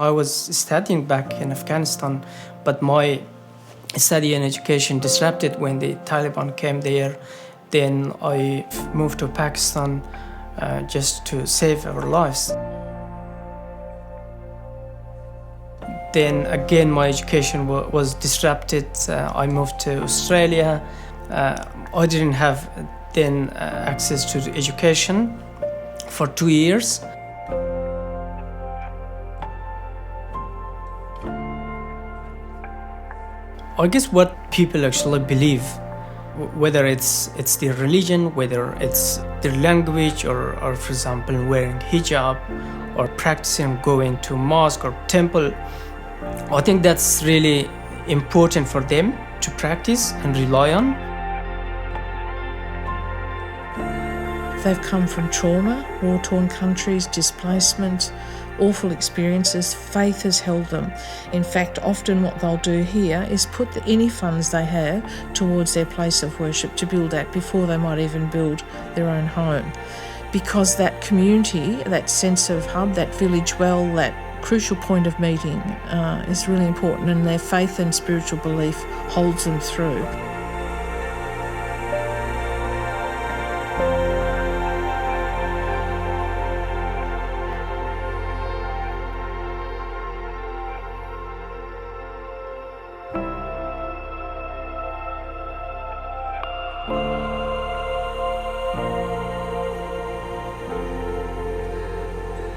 I was studying back in Afghanistan, but my study and education disrupted when the Taliban came there. Then I moved to Pakistan just to save our lives. Then again, my education was disrupted. I moved to Australia. I didn't have then access to the education for 2 years. I guess what people actually believe, whether it's their religion, whether it's their language, or for example, wearing hijab, or practicing going to mosque or temple, I think that's really important for them to practice and rely on. They've come from trauma, war-torn countries, displacement, awful experiences. Faith has held them. In fact, often what they'll do here is put any funds they have towards their place of worship to build that before they might even build their own home. Because that community, that sense of hub, that village well, that crucial point of meeting is really important, and their faith and spiritual belief holds them through.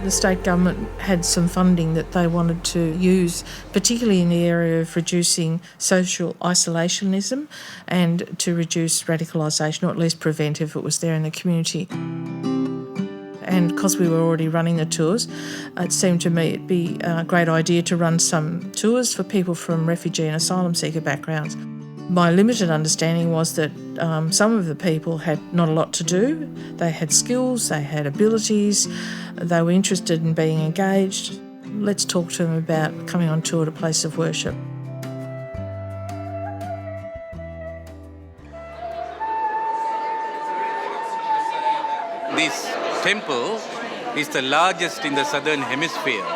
The state government had some funding that they wanted to use, particularly in the area of reducing social isolationism and to reduce radicalisation, or at least prevent if it was there in the community. And because we were already running the tours, it seemed to me it'd be a great idea to run some tours for people from refugee and asylum seeker backgrounds. My limited understanding was that some of the people had not a lot to do. They had skills, they had abilities, they were interested in being engaged. Let's talk to them about coming on tour to a place of worship. This temple is the largest in the southern hemisphere.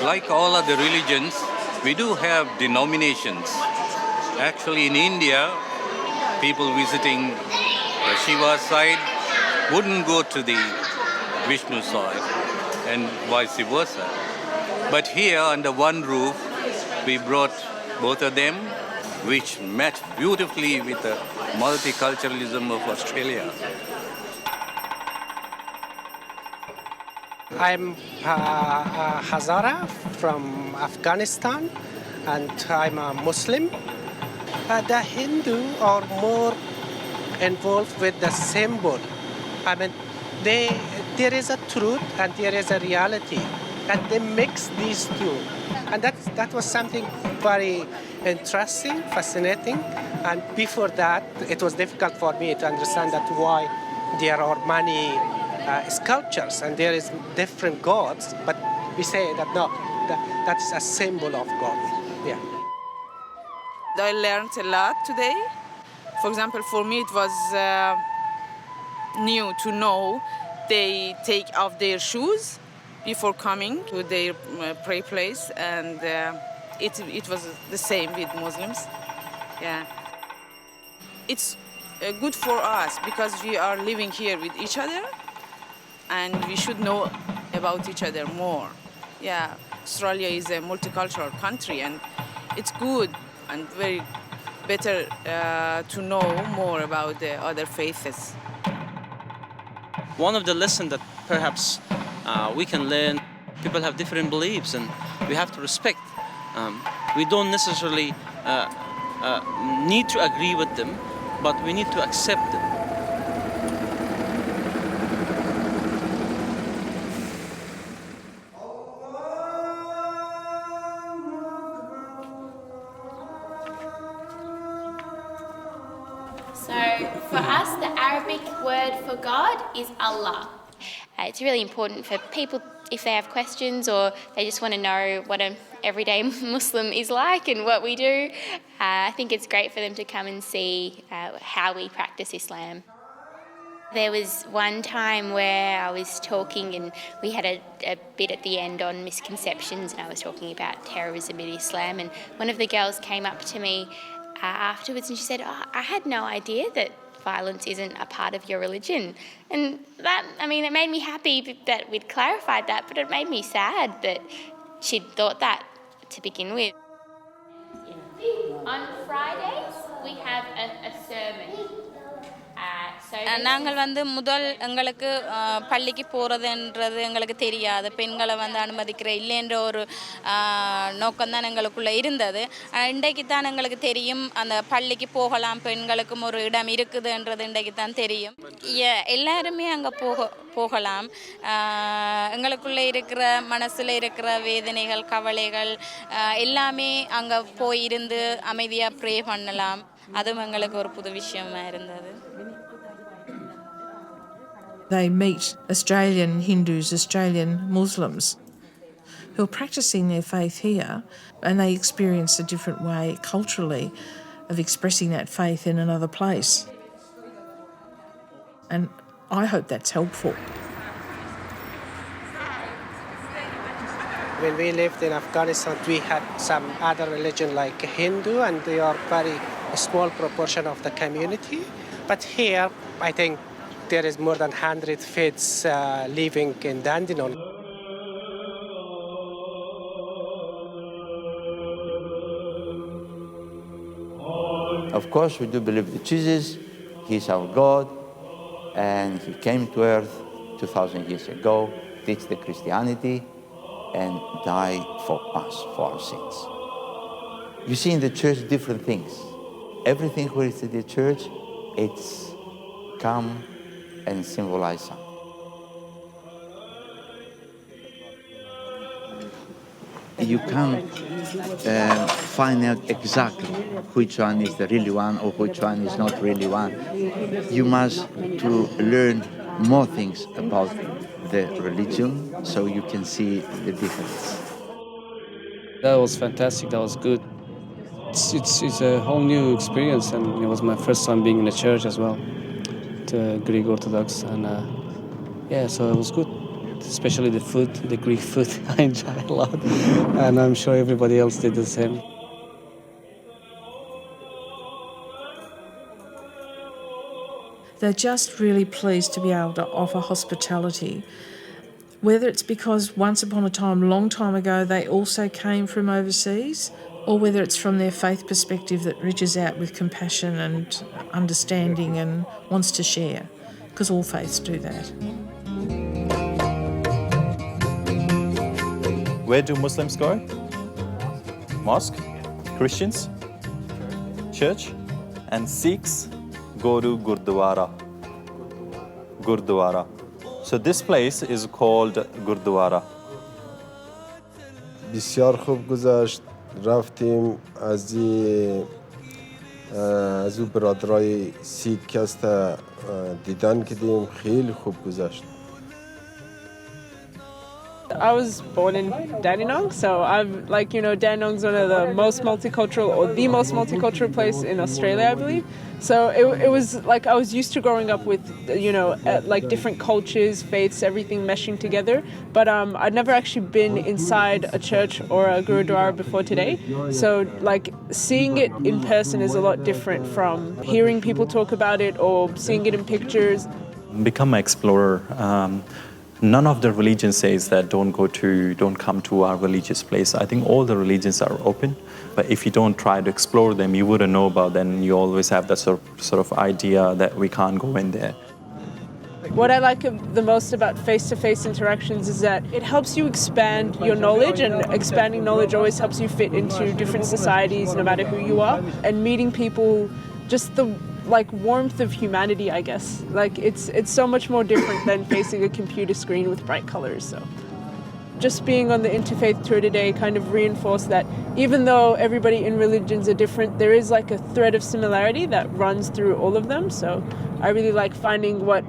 Like all other religions, we do have denominations. Actually, in India, people visiting the Shiva side wouldn't go to the Vishnu side, and vice versa. But here, under one roof, we brought both of them, which match beautifully with the multiculturalism of Australia. I'm Hazara from Afghanistan, and I'm a Muslim. The Hindu are more involved with the symbol. I mean, there is a truth and there is a reality, and they mix these two. And that was something very interesting, fascinating. And before that, it was difficult for me to understand that why there are many sculptures and there is different gods, but we say that no, that is a symbol of God. Yeah. I learned a lot today. For example, for me it was new to know they take off their shoes before coming to their prayer place, and it was the same with Muslims. Yeah, it's good for us because we are living here with each other, and we should know about each other more. Yeah, Australia is a multicultural country, and it's good and very better to know more about the other faiths. One of the lessons that perhaps we can learn, people have different beliefs and we have to respect. We don't necessarily need to agree with them, but we need to accept them. So for us, the Arabic word for God is Allah. It's really important for people, if they have questions or they just want to know what an everyday Muslim is like and what we do. I think it's great for them to come and see how we practice Islam. There was one time where I was talking and we had a bit at the end on misconceptions, and I was talking about terrorism in Islam, and one of the girls came up to me afterwards and she said, "Oh, I had no idea that violence isn't a part of your religion." And that, it made me happy that we'd clarified that, but it made me sad that she'd thought that to begin with. On Fridays, we have a sermon. நாங்கள் முதல் எங்களுக்கு பள்ளிக்கு போகிறதுன்றது எங்களுக்கு தெரியாது, பெண்களை அனுமதிக்கிற இல்லைன்ற ஒரு நோக்கம்தான் எங்களுக்குள்ளே இருந்தது. இன்றைக்கு தான் எங்களுக்கு தெரியும் அந்த பள்ளிக்கு போகலாம், பெண்களுக்கும் ஒரு இடம் இருக்குதுன்றது இன்றைக்கு தான் தெரியும். எல்லாருமே அங்கே போகலாம். எங்களுக்குள்ளே இருக்கிற மனசில் இருக்கிற வேதனைகள், கவலைகள் எல்லாமே அங்கே போயிருந்து அமைதியாக ப்ரே பண்ணலாம். அதுவும் எங்களுக்கு ஒரு புது விஷயமா இருந்தது. They meet Australian Hindus, Australian Muslims who are practicing their faith here, and they experience a different way culturally of expressing that faith in another place. And I hope that's helpful. When we lived in Afghanistan, we had some other religion like Hindu, and they are very small proportion of the community. But here, I think there is more than 100 faiths living in Dandenong. Of course, we do believe that Jesus, He's our God, and He came to earth 2,000 years ago, teach the Christianity, and die for us, for our sins. You see in the church different things. Everything where it's in the church, it's come and symbolize something. You can't find out exactly which one is the really one or which one is not really one. You must to learn more things about the religion so you can see the difference. That was fantastic. That was good. It's a whole new experience, and it was my first time being in a church as well, the Greek Orthodox, and so it was good. Especially the food, the Greek food, I enjoyed a lot, and I'm sure everybody else did the same. They're just really pleased to be able to offer hospitality, whether it's because once upon a time, long time ago, they also came from overseas, or whether it's from their faith perspective that reaches out with compassion and understanding and wants to share, because all faiths do that. Where do Muslims go? Mosque? Christians? Church? And Sikhs go to Gurdwara. Gurdwara. So this place is called Gurdwara. بسیار خوب گذشت. رفتیم از او برادرای سیک است دیدن کردیم. خیلی خوب گذشت. I was born in Dandenong, so Dandenong's one of the most multicultural, or the most multicultural place in Australia, I believe. So it was like I was used to growing up with, different cultures, faiths, everything meshing together. But I'd never actually been inside a church or a gurudwara before today. So seeing it in person is a lot different from hearing people talk about it or seeing it in pictures. Become an explorer. None of the religion says that don't come to our religious place. I think all the religions are open, but if you don't try to explore them, you wouldn't know about them. You always have that sort of idea that we can't go in there. What I like the most about face-to-face interactions is that it helps you expand your knowledge, and expanding knowledge always helps you fit into different societies no matter who you are. And meeting people, just the warmth of humanity, I guess. It's so much more different than facing a computer screen with bright colors. So just being on the Interfaith tour today kind of reinforced that even though everybody in religions are different, there is a thread of similarity that runs through all of them. So I really like finding what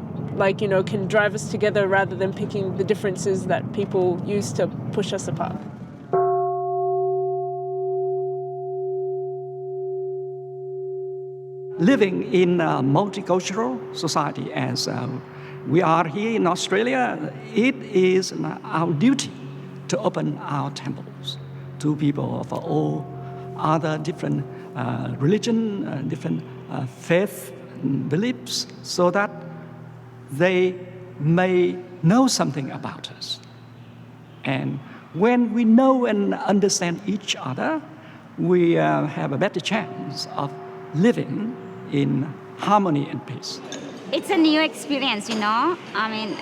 can drive us together rather than picking the differences that people use to push us apart. living in a multicultural society as we are here in Australia, it is our duty to open our temples to people of all other different religion, different faith beliefs, so that they may know something about us. And when we know and understand each other, we have a better chance of living in harmony and peace. It's a new experience, you know. I mean,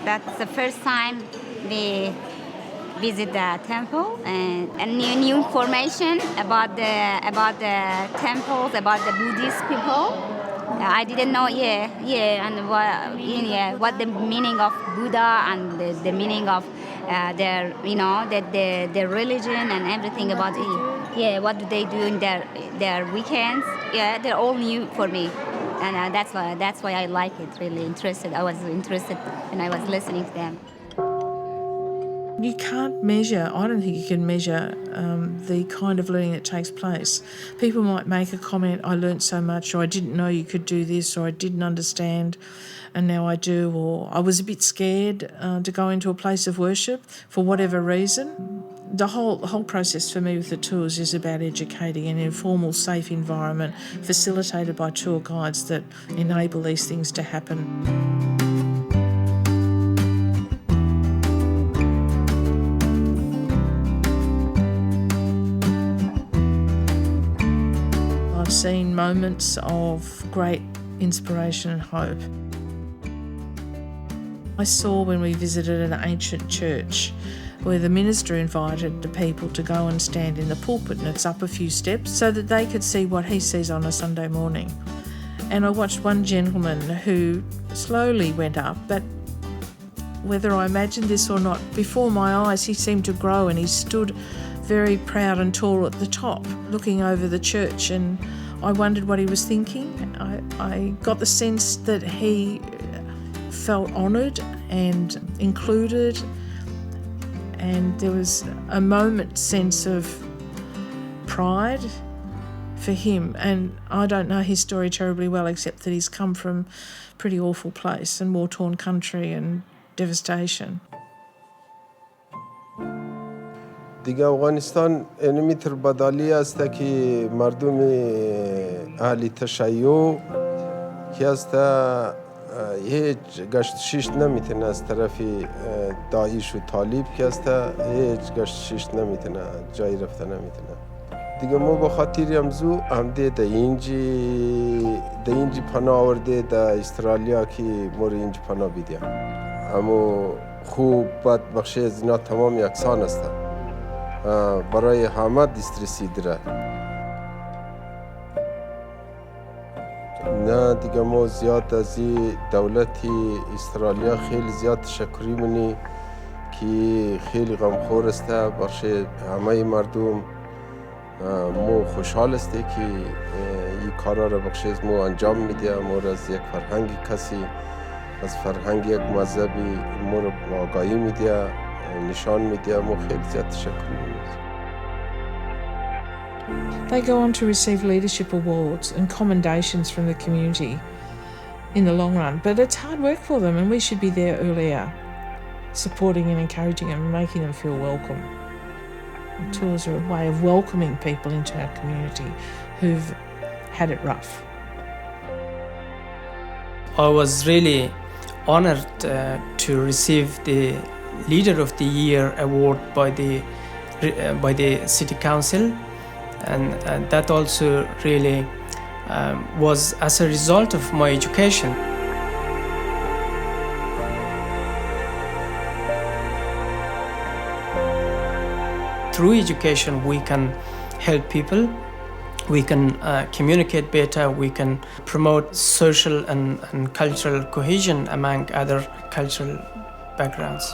that's the first time we visit the temple, and new information about the temples, about the Buddhist people. I didn't know, and what the meaning of Buddha and the meaning of their, their religion and everything about it. Yeah, what do they do in their weekends? Yeah, they're all new for me, and that's why I like it. Really interested. I was interested when I was listening to them. You can't measure, I don't think you can measure the kind of learning that takes place. People might make a comment, I learnt so much, or I didn't know you could do this, or I didn't understand and now I do, or I was a bit scared to go into a place of worship for whatever reason. The whole process for me with the tours is about educating an informal, safe environment facilitated by tour guides that enable these things to happen. I've seen moments of great inspiration and hope. I saw when we visited an ancient church where the minister invited the people to go and stand in the pulpit, and it's up a few steps so that they could see what he sees on a Sunday morning. And I watched one gentleman who slowly went up, but whether I imagined this or not, before my eyes he seemed to grow, and he stood very proud and tall at the top, looking over the church, and I wondered what he was thinking. I got the sense that he felt honoured and included, and there was a moment's sense of pride for him. And I don't know his story terribly well, except that he's come from a pretty awful place and war-torn country and devastation. دیگه افغانستان اینمیتر بدالی است که مردم اهل تشیع که است هیچ گشت شیش نمیتونه از طرف داعش و طالب که است هیچ گشت شیش نمیتونه جایی رفته نمیتونه. دیگه ما با خاطر امزو همده در اینجی پناه آورده در استرالیا که ما رو اینجی پناه بیدیم. اما خوب بد بخشی از اینا تمام یکسان است. برای همه دیسترسی داره. نه دیگه ما زیاد از دولت استرالیا خیلی زیاد تشکری منی که خیلی غمخور است. بخش همه مردم مو خوشحال است که این کارا را بخش از مو انجام میده. ما را از یک فرهنگ کسی از فرهنگ یک مذهبی ما را آگاهی میده، نشان میده. ما خیلی زیاد تشکر می‌کنیم. They go on to receive leadership awards and commendations from the community in the long run, but it's hard work for them, and we should be there earlier, supporting and encouraging them and making them feel welcome. And tours are a way of welcoming people into our community who've had it rough. I was really honoured to receive the Leader of the Year award by the City Council, and that also really was as a result of my education. Through education we can help people, we can communicate better, we can promote social and cultural cohesion among other cultural backgrounds.